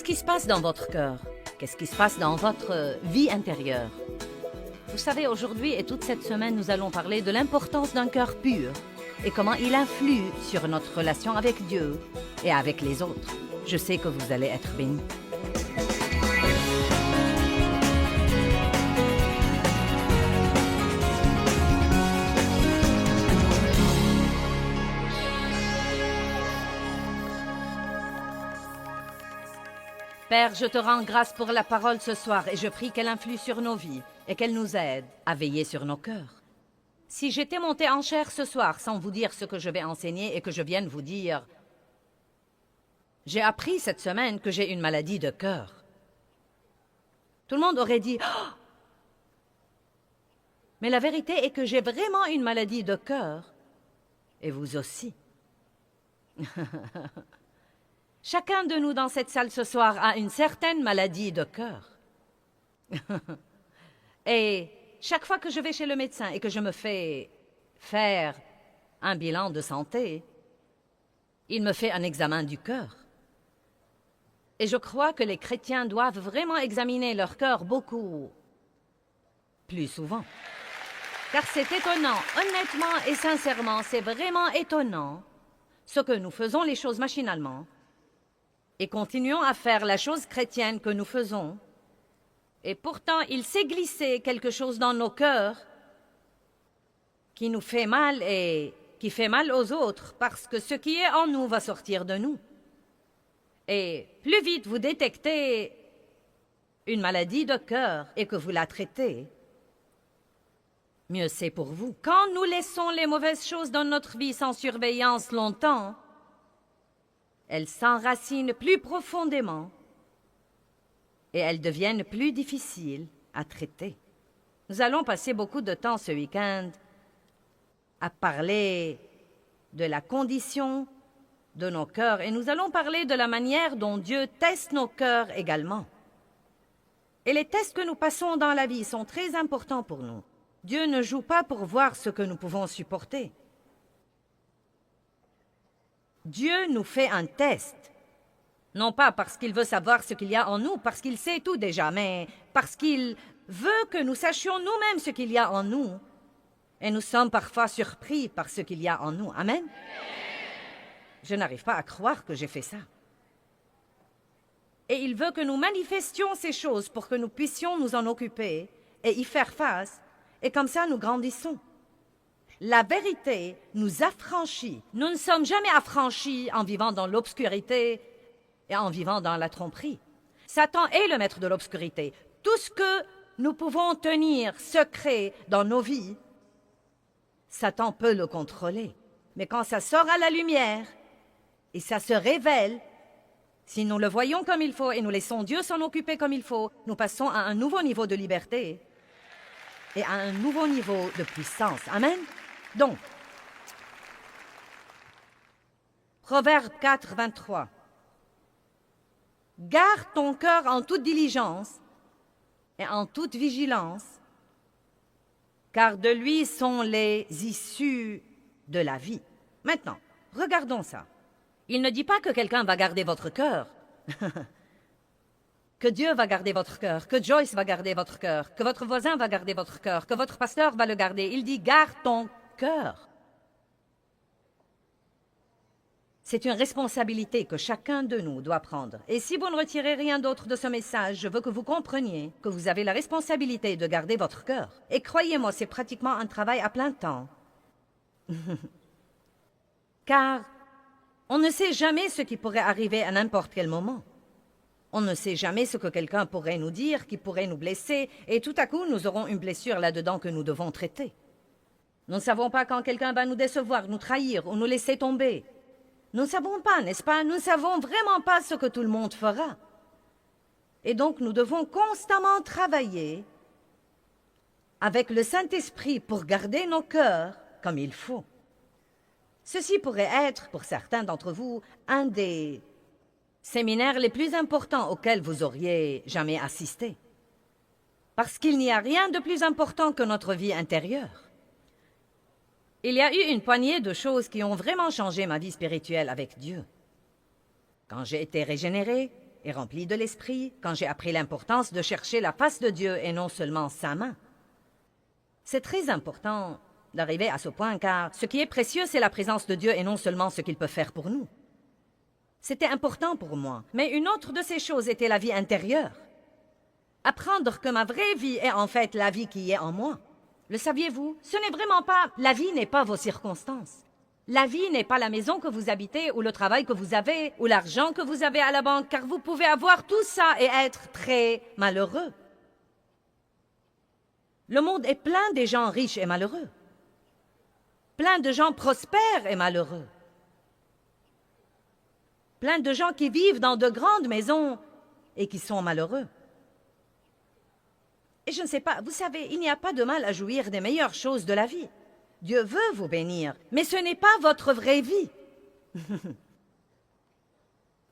qui se passe dans votre cœur? Qu'est-ce qui se passe dans votre vie intérieure? Vous savez, aujourd'hui et toute cette semaine, nous allons parler de l'importance d'un cœur pur et comment il influe sur notre relation avec Dieu et avec les autres. Je sais que vous allez être bénis. Père, je te rends grâce pour la parole ce soir et je prie qu'elle influe sur nos vies et qu'elle nous aide à veiller sur nos cœurs. Si j'étais montée en chair ce soir sans vous dire ce que je vais enseigner et que je vienne vous dire « J'ai appris cette semaine que j'ai une maladie de cœur », tout le monde aurait dit « Oh !» Mais la vérité est que j'ai vraiment une maladie de cœur et vous aussi. Chacun de nous dans cette salle ce soir a une certaine maladie de cœur. Et chaque fois que je vais chez le médecin et que je me fais faire un bilan de santé, il me fait un examen du cœur. Et je crois que les chrétiens doivent vraiment examiner leur cœur beaucoup plus souvent. Car c'est étonnant, honnêtement et sincèrement, c'est vraiment étonnant ce que nous faisons les choses machinalement et continuons à faire la chose chrétienne que nous faisons. Et pourtant, il s'est glissé quelque chose dans nos cœurs qui nous fait mal et qui fait mal aux autres parce que ce qui est en nous va sortir de nous. Et plus vite vous détectez une maladie de cœur et que vous la traitez, mieux c'est pour vous. Quand nous laissons les mauvaises choses dans notre vie sans surveillance longtemps, elles s'enracinent plus profondément et elles deviennent plus difficiles à traiter. Nous allons passer beaucoup de temps ce week-end à parler de la condition de nos cœurs et nous allons parler de la manière dont Dieu teste nos cœurs également. Et les tests que nous passons dans la vie sont très importants pour nous. Dieu ne joue pas pour voir ce que nous pouvons supporter. Dieu nous fait un test, non pas parce qu'il veut savoir ce qu'il y a en nous, parce qu'il sait tout déjà, mais parce qu'il veut que nous sachions nous-mêmes ce qu'il y a en nous. Et nous sommes parfois surpris par ce qu'il y a en nous. Amen? Je n'arrive pas à croire que j'ai fait ça. Et il veut que nous manifestions ces choses pour que nous puissions nous en occuper et y faire face, et comme ça nous grandissons. La vérité nous affranchit. Nous ne sommes jamais affranchis en vivant dans l'obscurité et en vivant dans la tromperie. Satan est le maître de l'obscurité. Tout ce que nous pouvons tenir secret dans nos vies, Satan peut le contrôler. Mais quand ça sort à la lumière et ça se révèle, si nous le voyons comme il faut et nous laissons Dieu s'en occuper comme il faut, nous passons à un nouveau niveau de liberté et à un nouveau niveau de puissance. Amen? Donc, Proverbe 4, 23. Garde ton cœur en toute diligence et en toute vigilance, car de lui sont les issues de la vie. Maintenant, regardons ça. Il ne dit pas que quelqu'un va garder votre cœur, que Dieu va garder votre cœur, que Joyce va garder votre cœur, que votre voisin va garder votre cœur, que votre pasteur va le garder. Il dit, garde ton cœur. C'est une responsabilité que chacun de nous doit prendre. Et si vous ne retirez rien d'autre de ce message, je veux que vous compreniez que vous avez la responsabilité de garder votre cœur. Et croyez-moi, c'est pratiquement un travail à plein temps. Car on ne sait jamais ce qui pourrait arriver à n'importe quel moment. On ne sait jamais ce que quelqu'un pourrait nous dire, qui pourrait nous blesser, et tout à coup, nous aurons une blessure là-dedans que nous devons traiter. Nous ne savons pas quand quelqu'un va nous décevoir, nous trahir ou nous laisser tomber. Nous ne savons pas, n'est-ce pas? Nous ne savons vraiment pas ce que tout le monde fera. Et donc, nous devons constamment travailler avec le Saint-Esprit pour garder nos cœurs comme il faut. Ceci pourrait être, pour certains d'entre vous, un des séminaires les plus importants auxquels vous auriez jamais assisté. Parce qu'il n'y a rien de plus important que notre vie intérieure. Il y a eu une poignée de choses qui ont vraiment changé ma vie spirituelle avec Dieu. Quand j'ai été régénérée et rempli de l'Esprit quand j'ai appris l'importance de chercher la face de Dieu et non seulement sa main. C'est très important d'arriver à ce point car ce qui est précieux, c'est la présence de Dieu et non seulement ce qu'il peut faire pour nous. C'était important pour moi, mais une autre de ces choses était la vie intérieure. Apprendre que ma vraie vie est en fait la vie qui est en moi. Le saviez-vous? Ce n'est vraiment pas... La vie n'est pas vos circonstances. La vie n'est pas la maison que vous habitez, ou le travail que vous avez, ou l'argent que vous avez à la banque, car vous pouvez avoir tout ça et être très malheureux. Le monde est plein de gens riches et malheureux. Plein de gens prospères et malheureux. Plein de gens qui vivent dans de grandes maisons et qui sont malheureux. Et je ne sais pas, vous savez, il n'y a pas de mal à jouir des meilleures choses de la vie. Dieu veut vous bénir, mais ce n'est pas votre vraie vie.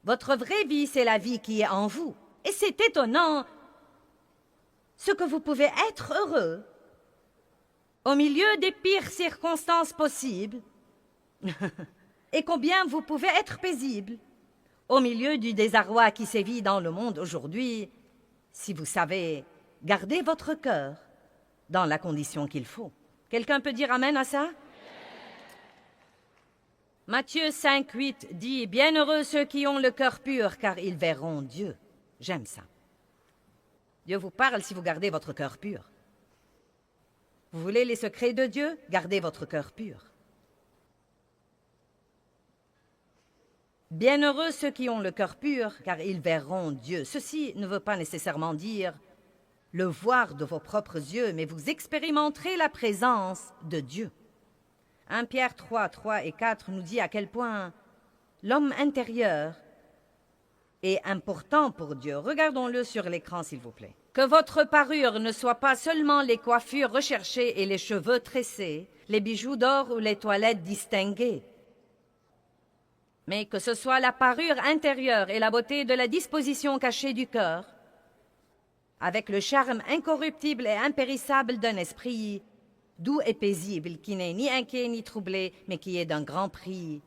Votre vraie vie, c'est la vie qui est en vous. Et c'est étonnant ce que vous pouvez être heureux au milieu des pires circonstances possibles et combien vous pouvez être paisible au milieu du désarroi qui sévit dans le monde aujourd'hui si vous savez garder votre cœur dans la condition qu'il faut. Quelqu'un peut dire amen à ça? Matthieu 5:8 dit « Bienheureux ceux qui ont le cœur pur, car ils verront Dieu. » J'aime ça. Dieu vous parle si vous gardez votre cœur pur. Vous voulez les secrets de Dieu? Gardez votre cœur pur. Bienheureux ceux qui ont le cœur pur, car ils verront Dieu. Ceci ne veut pas nécessairement dire le voir de vos propres yeux, mais vous expérimenterez la présence de Dieu. 1 Pierre 3 et 4 nous dit à quel point l'homme intérieur est important pour Dieu. Regardons-le sur l'écran, s'il vous plaît. Que votre parure ne soit pas seulement les coiffures recherchées et les cheveux tressés, les bijoux d'or ou les toilettes distinguées, mais que ce soit la parure intérieure et la beauté de la disposition cachée du cœur, avec le charme incorruptible et impérissable d'un esprit doux et paisible, qui n'est ni inquiet ni troublé, mais qui est d'un grand prix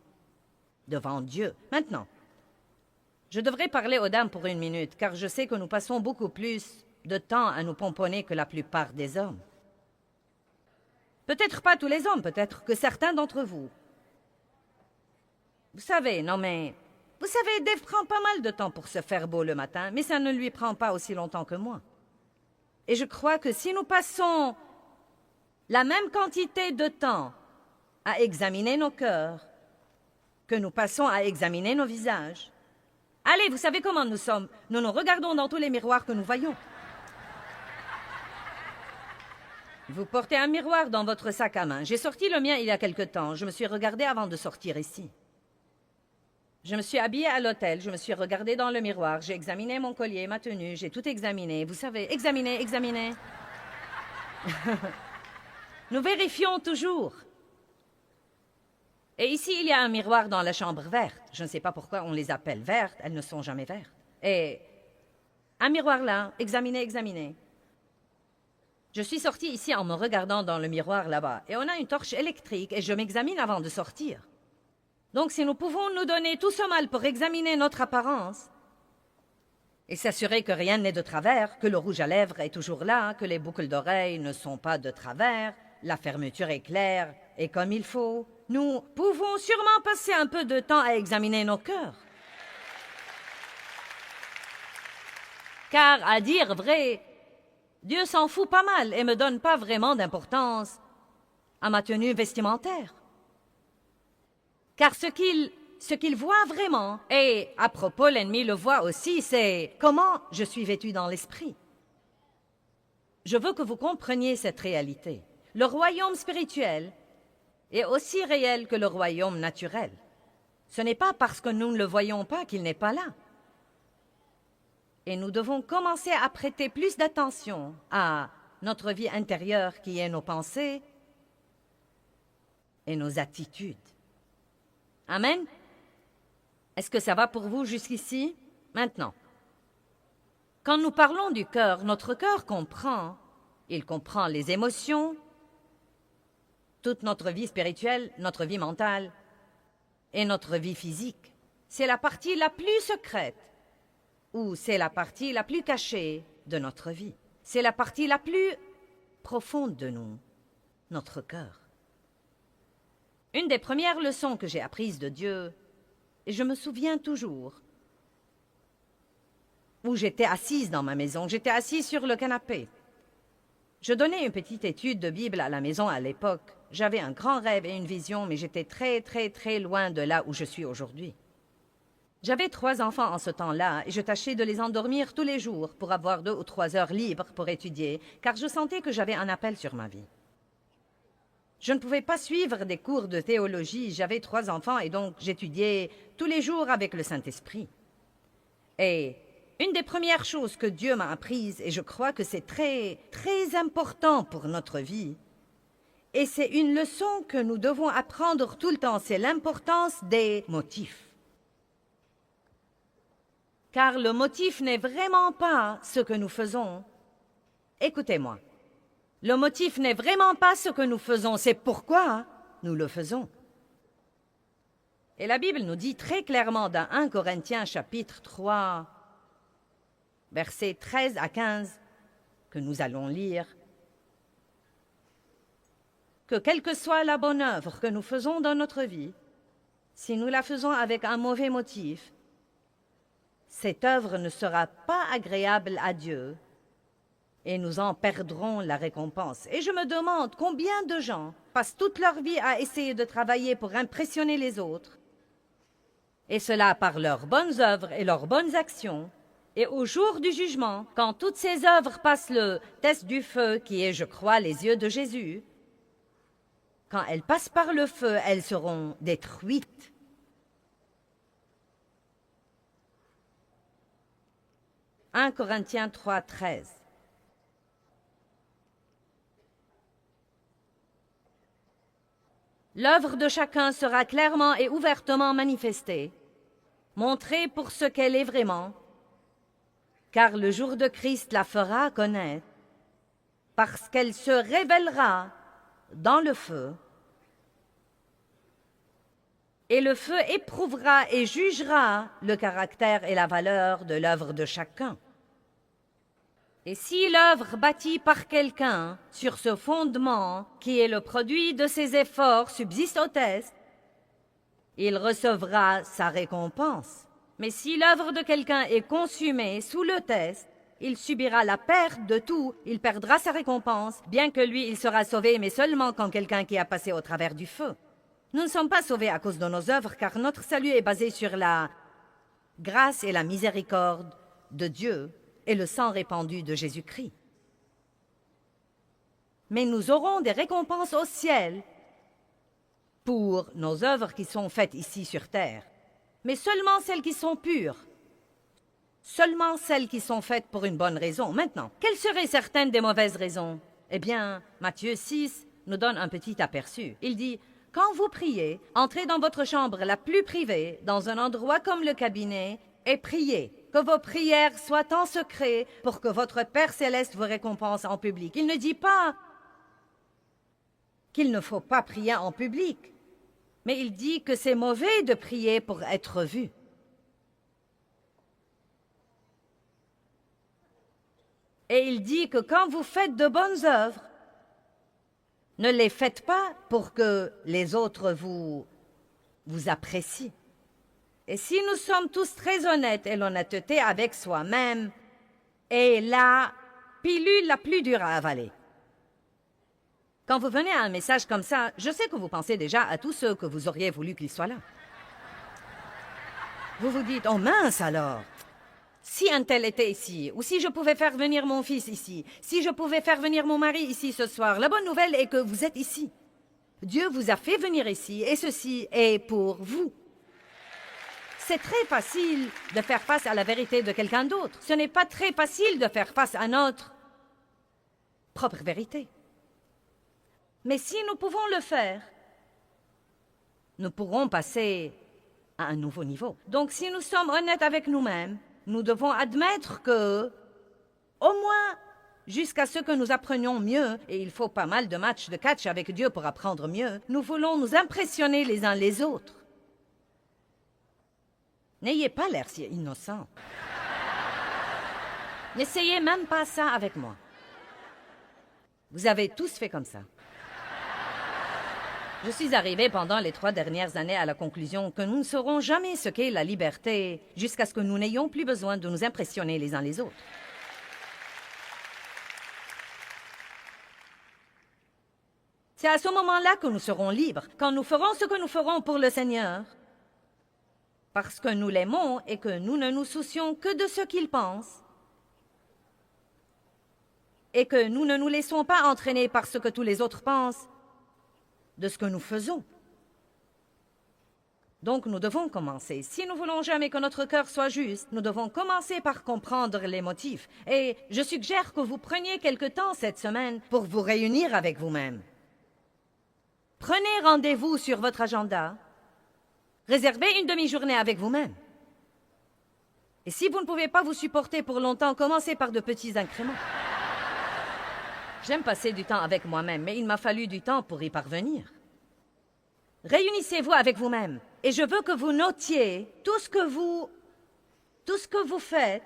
devant Dieu. Maintenant, je devrais parler aux dames pour 1 minute, car je sais que nous passons beaucoup plus de temps à nous pomponner que la plupart des hommes. Peut-être pas tous les hommes, peut-être que certains d'entre vous. Vous savez, non mais... Vous savez, Dave prend pas mal de temps pour se faire beau le matin, mais ça ne lui prend pas aussi longtemps que moi. Et je crois que si nous passons la même quantité de temps à examiner nos cœurs que nous passons à examiner nos visages... Allez, vous savez comment nous sommes. Nous nous regardons dans tous les miroirs que nous voyons. Vous portez un miroir dans votre sac à main. J'ai sorti le mien il y a quelque temps. Je me suis regardée avant de sortir ici. Je me suis habillée à l'hôtel, je me suis regardée dans le miroir, j'ai examiné mon collier, ma tenue, j'ai tout examiné. Vous savez, examiner. Nous vérifions toujours. Et ici, il y a un miroir dans la chambre verte. Je ne sais pas pourquoi on les appelle vertes, elles ne sont jamais vertes. Et un miroir là, examiner. Je suis sortie ici en me regardant dans le miroir là-bas. Et on a une torche électrique et je m'examine avant de sortir. Donc si nous pouvons nous donner tout ce mal pour examiner notre apparence et s'assurer que rien n'est de travers, que le rouge à lèvres est toujours là, que les boucles d'oreilles ne sont pas de travers, la fermeture est claire et comme il faut, nous pouvons sûrement passer un peu de temps à examiner nos cœurs. Car, à dire vrai, Dieu s'en fout pas mal et me donne pas vraiment d'importance à ma tenue vestimentaire. Car ce qu'il voit vraiment, et à propos l'ennemi le voit aussi, c'est comment je suis vêtu dans l'esprit. Je veux que vous compreniez cette réalité. Le royaume spirituel est aussi réel que le royaume naturel. Ce n'est pas parce que nous ne le voyons pas qu'il n'est pas là. Et nous devons commencer à prêter plus d'attention à notre vie intérieure qui est nos pensées et nos attitudes. Amen? Est-ce que ça va pour vous jusqu'ici? Maintenant, quand nous parlons du cœur, notre cœur comprend. Il comprend les émotions, toute notre vie spirituelle, notre vie mentale et notre vie physique. C'est la partie la plus secrète où c'est la partie la plus cachée de notre vie. C'est la partie la plus profonde de nous, notre cœur. Une des premières leçons que j'ai apprises de Dieu, et je me souviens toujours, où j'étais assise dans ma maison, j'étais assise sur le canapé. Je donnais une petite étude de Bible à la maison à l'époque. J'avais un grand rêve et une vision, mais j'étais très loin de là où je suis aujourd'hui. J'avais 3 enfants en ce temps-là et je tâchais de les endormir tous les jours pour avoir 2 ou 3 heures libres pour étudier, car je sentais que j'avais un appel sur ma vie. Je ne pouvais pas suivre des cours de théologie, j'avais 3 enfants et donc j'étudiais tous les jours avec le Saint-Esprit. Et une des premières choses que Dieu m'a apprises, et je crois que c'est très important pour notre vie, et c'est une leçon que nous devons apprendre tout le temps, c'est l'importance des motifs. Car le motif n'est vraiment pas ce que nous faisons. Écoutez-moi, le motif n'est vraiment pas ce que nous faisons, c'est pourquoi nous le faisons. Et la Bible nous dit très clairement dans 1 Corinthiens chapitre 3, versets 13 à 15, que nous allons lire, que quelle que soit la bonne œuvre que nous faisons dans notre vie, si nous la faisons avec un mauvais motif, cette œuvre ne sera pas agréable à Dieu et nous en perdrons la récompense. Et je me demande combien de gens passent toute leur vie à essayer de travailler pour impressionner les autres, et cela par leurs bonnes œuvres et leurs bonnes actions. Et au jour du jugement, quand toutes ces œuvres passent le test du feu, qui est, je crois, les yeux de Jésus, quand elles passent par le feu, elles seront détruites. « 1 Corinthiens 3, 13. L'œuvre de chacun sera clairement et ouvertement manifestée, montrée pour ce qu'elle est vraiment, car le jour de Christ la fera connaître, parce qu'elle se révélera dans le feu, et le feu éprouvera et jugera le caractère et la valeur de l'œuvre de chacun. Et si l'œuvre bâtie par quelqu'un sur ce fondement, qui est le produit de ses efforts, subsiste au test, il recevra sa récompense. Mais si l'œuvre de quelqu'un est consumée sous le test, il subira la perte de tout, il perdra sa récompense, bien que lui, il sera sauvé, mais seulement quand quelqu'un qui a passé au travers du feu. Nous ne sommes pas sauvés à cause de nos œuvres, car notre salut est basé sur la grâce et la miséricorde de Dieu et le sang répandu de Jésus-Christ. Mais nous aurons des récompenses au ciel pour nos œuvres qui sont faites ici sur terre, mais seulement celles qui sont pures, seulement celles qui sont faites pour une bonne raison. Maintenant, quelles seraient certaines des mauvaises raisons? Eh bien, Matthieu 6 nous donne un petit aperçu. Il dit: « Quand vous priez, entrez dans votre chambre la plus privée, dans un endroit comme le cabinet, et priez. Que vos prières soient en secret pour que votre Père céleste vous récompense en public. » Il ne dit pas qu'il ne faut pas prier en public, mais il dit que c'est mauvais de prier pour être vu. Et il dit que quand vous faites de bonnes œuvres, ne les faites pas pour que les autres vous apprécient. Et si nous sommes tous très honnêtes, et l'honnêteté avec soi-même est la pilule la plus dure à avaler. Quand vous venez à un message comme ça, je sais que vous pensez déjà à tous ceux que vous auriez voulu qu'ils soient là. Vous vous dites: « Oh mince alors! Si un tel était ici, ou si je pouvais faire venir mon fils ici, si je pouvais faire venir mon mari ici ce soir. » La bonne nouvelle est que vous êtes ici. Dieu vous a fait venir ici, et ceci est pour vous. C'est très facile de faire face à la vérité de quelqu'un d'autre. Ce n'est pas très facile de faire face à notre propre vérité. Mais si nous pouvons le faire, nous pourrons passer à un nouveau niveau. Donc si nous sommes honnêtes avec nous-mêmes, nous devons admettre que, au moins jusqu'à ce que nous apprenions mieux, et il faut pas mal de matchs de catch avec Dieu pour apprendre mieux, nous voulons nous impressionner les uns les autres. N'ayez pas l'air si innocent. N'essayez même pas ça avec moi. Vous avez tous fait comme ça. Je suis arrivée pendant les 3 dernières années à la conclusion que nous ne saurons jamais ce qu'est la liberté jusqu'à ce que nous n'ayons plus besoin de nous impressionner les uns les autres. C'est à ce moment-là que nous serons libres, quand nous ferons ce que nous ferons pour le Seigneur, parce que nous l'aimons et que nous ne nous soucions que de ce qu'il pense, et que nous ne nous laissons pas entraîner par ce que tous les autres pensent de ce que nous faisons. Donc nous devons commencer. Si nous voulons jamais que notre cœur soit juste, nous devons commencer par comprendre les motifs. Et je suggère que vous preniez quelque temps cette semaine pour vous réunir avec vous-même. Prenez rendez-vous sur votre agenda. Réservez une demi-journée avec vous-même. Et si vous ne pouvez pas vous supporter pour longtemps, commencez par de petits incréments. J'aime passer du temps avec moi-même, mais il m'a fallu du temps pour y parvenir. Réunissez-vous avec vous-même, et je veux que vous notiez tout ce que vous faites,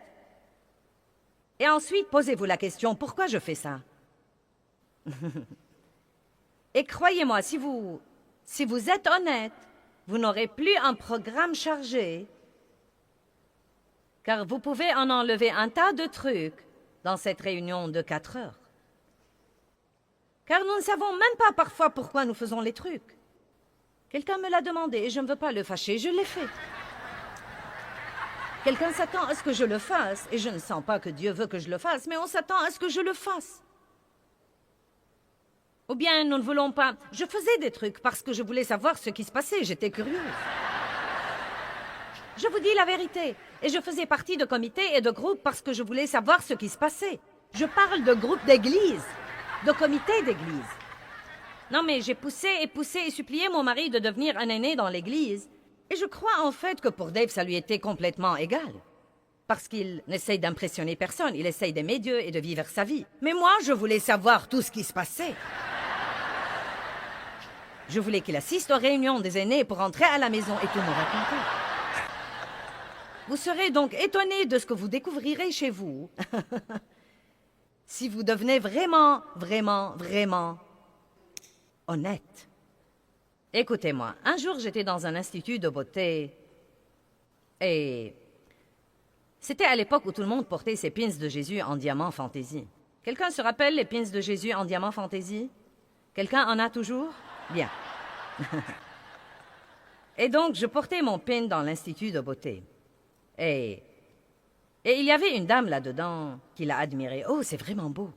et ensuite posez-vous la question, pourquoi je fais ça? Et croyez-moi, si vous êtes honnête, vous n'aurez plus un programme chargé, car vous pouvez en enlever un tas de trucs dans cette réunion de 4 heures. Car nous ne savons même pas parfois pourquoi nous faisons les trucs. Quelqu'un me l'a demandé et je ne veux pas le fâcher, je l'ai fait. Quelqu'un s'attend à ce que je le fasse et je ne sens pas que Dieu veut que je le fasse, mais on s'attend à ce que je le fasse. Ou bien nous ne voulons pas... Je faisais des trucs parce que je voulais savoir ce qui se passait, j'étais curieuse. Je vous dis la vérité. Et je faisais partie de comités et de groupes parce que je voulais savoir ce qui se passait. Je parle de groupes d'église, de comités d'église. Non, mais j'ai poussé et supplié mon mari de devenir un aîné dans l'église. Et je crois en fait que pour Dave, ça lui était complètement égal. Parce qu'il n'essaye d'impressionner personne, il essaye d'aimer Dieu et de vivre sa vie. Mais moi, je voulais savoir tout ce qui se passait. Je voulais qu'il assiste aux réunions des aînés pour rentrer à la maison et tout me raconter. Vous serez donc étonnés de ce que vous découvrirez chez vous si vous devenez vraiment, vraiment, vraiment honnête. Écoutez-moi, un jour j'étais dans un institut de beauté et c'était à l'époque où tout le monde portait ses pins de Jésus en diamant fantaisie. Quelqu'un se rappelle les pins de Jésus en diamant fantaisie? Quelqu'un en a toujours? Bien. Et donc, je portais mon pin dans l'institut de beauté. Et il y avait une dame là-dedans qui l'a admiré. Oh, c'est vraiment beau.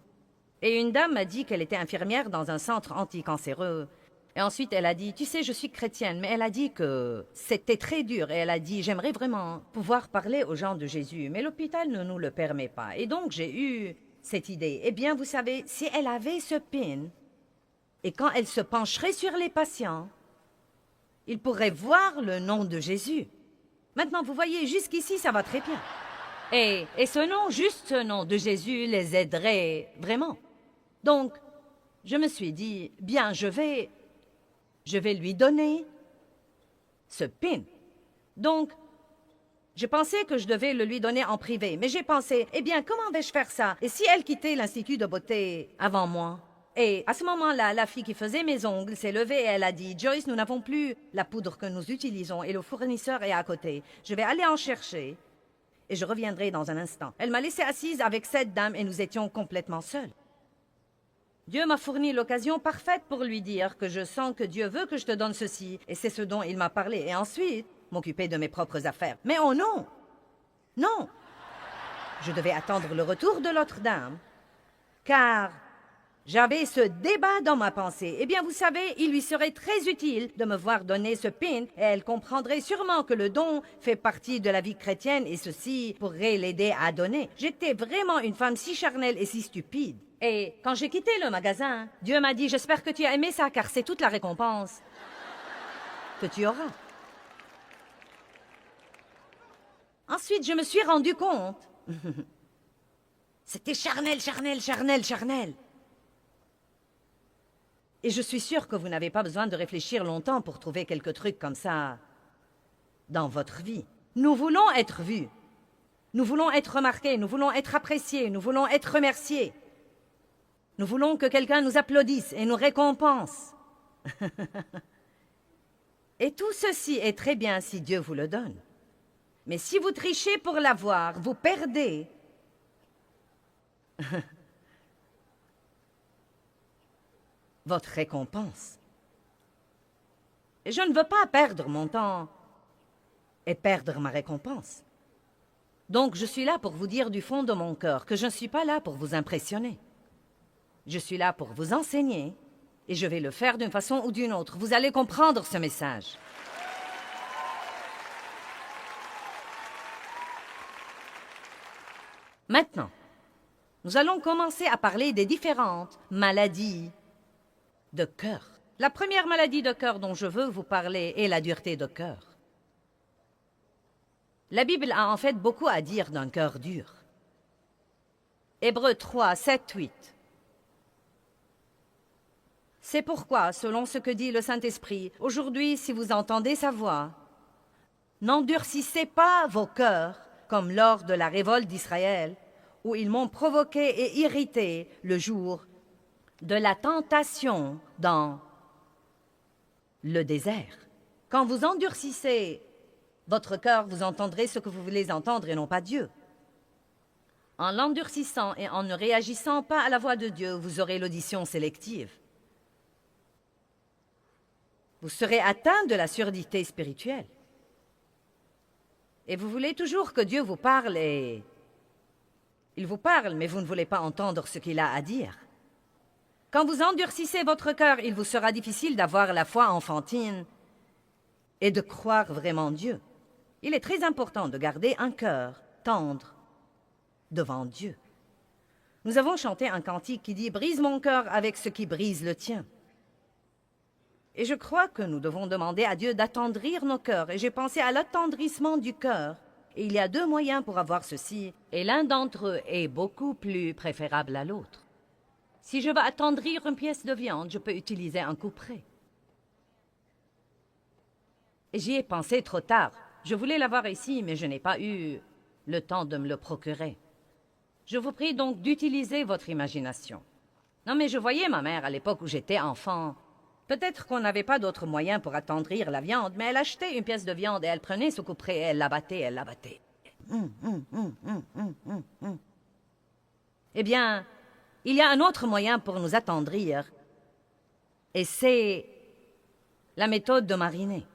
Et une dame m'a dit qu'elle était infirmière dans un centre anticancéreux. Et ensuite, elle a dit, tu sais, je suis chrétienne, mais elle a dit que c'était très dur. Et elle a dit, j'aimerais vraiment pouvoir parler aux gens de Jésus, mais l'hôpital ne nous le permet pas. Et donc, j'ai eu cette idée. Eh bien, vous savez, si elle avait ce pin, et quand elle se pencherait sur les patients, ils pourraient voir le nom de Jésus. Maintenant, vous voyez, jusqu'ici, ça va très bien. Et ce nom, juste ce nom de Jésus, les aiderait vraiment. Donc, je me suis dit, bien, je vais lui donner ce pin. Donc, je pensais que je devais le lui donner en privé, mais j'ai pensé, eh bien, comment vais-je faire ça? Et si elle quittait l'Institut de beauté avant moi? Et à ce moment-là, la fille qui faisait mes ongles s'est levée et elle a dit, « Joyce, nous n'avons plus la poudre que nous utilisons et le fournisseur est à côté. Je vais aller en chercher et je reviendrai dans un instant. » Elle m'a laissée assise avec cette dame et nous étions complètement seuls. Dieu m'a fourni l'occasion parfaite pour lui dire que je sens que Dieu veut que je te donne ceci et c'est ce dont il m'a parlé. Et ensuite, m'occuper de mes propres affaires. Mais oh non! Non! Je devais attendre le retour de l'autre dame car... j'avais ce débat dans ma pensée. Eh bien, vous savez, il lui serait très utile de me voir donner ce pin et elle comprendrait sûrement que le don fait partie de la vie chrétienne et ceci pourrait l'aider à donner. J'étais vraiment une femme si charnelle et si stupide. Et quand j'ai quitté le magasin, Dieu m'a dit, j'espère que tu as aimé ça car c'est toute la récompense que tu auras. Ensuite, je me suis rendu compte. C'était charnel, charnel, charnel, charnel. Et je suis sûre que vous n'avez pas besoin de réfléchir longtemps pour trouver quelques trucs comme ça dans votre vie. Nous voulons être vus. Nous voulons être remarqués, nous voulons être appréciés, nous voulons être remerciés. Nous voulons que quelqu'un nous applaudisse et nous récompense. Et tout ceci est très bien si Dieu vous le donne. Mais si vous trichez pour l'avoir, vous perdez. Votre récompense. Et je ne veux pas perdre mon temps et perdre ma récompense. Donc je suis là pour vous dire du fond de mon cœur que je ne suis pas là pour vous impressionner. Je suis là pour vous enseigner et je vais le faire d'une façon ou d'une autre. Vous allez comprendre ce message. Maintenant, nous allons commencer à parler des différentes maladies de cœur. La première maladie de cœur dont je veux vous parler est la dureté de cœur. La Bible a en fait beaucoup à dire d'un cœur dur. Hébreux 3, 7, 8. C'est pourquoi, selon ce que dit le Saint-Esprit, aujourd'hui, si vous entendez sa voix, n'endurcissez pas vos cœurs comme lors de la révolte d'Israël, où ils m'ont provoqué et irrité le jour de la tentation dans le désert. Quand vous endurcissez votre cœur, vous entendrez ce que vous voulez entendre et non pas Dieu. En l'endurcissant et en ne réagissant pas à la voix de Dieu, vous aurez l'audition sélective. Vous serez atteint de la surdité spirituelle. Et vous voulez toujours que Dieu vous parle et... Il vous parle, mais vous ne voulez pas entendre ce qu'il a à dire. Quand vous endurcissez votre cœur, il vous sera difficile d'avoir la foi enfantine et de croire vraiment Dieu. Il est très important de garder un cœur tendre devant Dieu. Nous avons chanté un cantique qui dit « Brise mon cœur avec ce qui brise le tien ». Et je crois que nous devons demander à Dieu d'attendrir nos cœurs. Et j'ai pensé à l'attendrissement du cœur. Et il y a 2 moyens pour avoir ceci. Et l'un d'entre eux est beaucoup plus préférable à l'autre. Si je veux attendrir une pièce de viande, je peux utiliser un couperet. Et j'y ai pensé trop tard. Je voulais l'avoir ici, mais je n'ai pas eu le temps de me le procurer. Je vous prie donc d'utiliser votre imagination. Non, mais je voyais ma mère à l'époque où j'étais enfant. Peut-être qu'on n'avait pas d'autre moyen pour attendrir la viande, mais elle achetait une pièce de viande et elle prenait ce couperet et elle l'abattait, elle l'abattait. Eh bien, il y a un autre moyen pour nous attendrir, et c'est la méthode de mariner.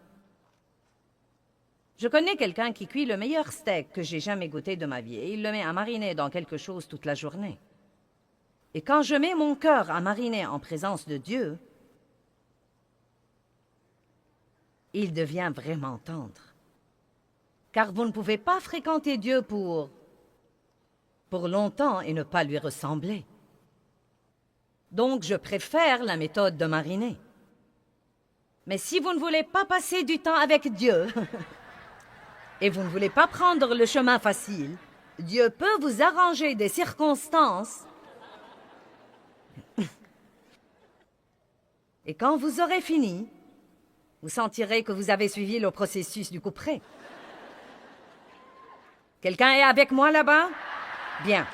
Je connais quelqu'un qui cuit le meilleur steak que j'ai jamais goûté de ma vie, et il le met à mariner dans quelque chose toute la journée. Et quand je mets mon cœur à mariner en présence de Dieu, il devient vraiment tendre. Car vous ne pouvez pas fréquenter Dieu pour longtemps et ne pas lui ressembler. Donc, je préfère la méthode de mariner. Mais si vous ne voulez pas passer du temps avec Dieu et vous ne voulez pas prendre le chemin facile, Dieu peut vous arranger des circonstances. Et quand vous aurez fini, vous sentirez que vous avez suivi le processus du couperet. Quelqu'un est avec moi là-bas? Bien.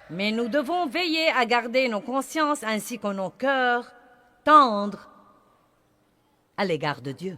Mais nous devons veiller à garder nos consciences ainsi que nos cœurs tendres à l'égard de Dieu.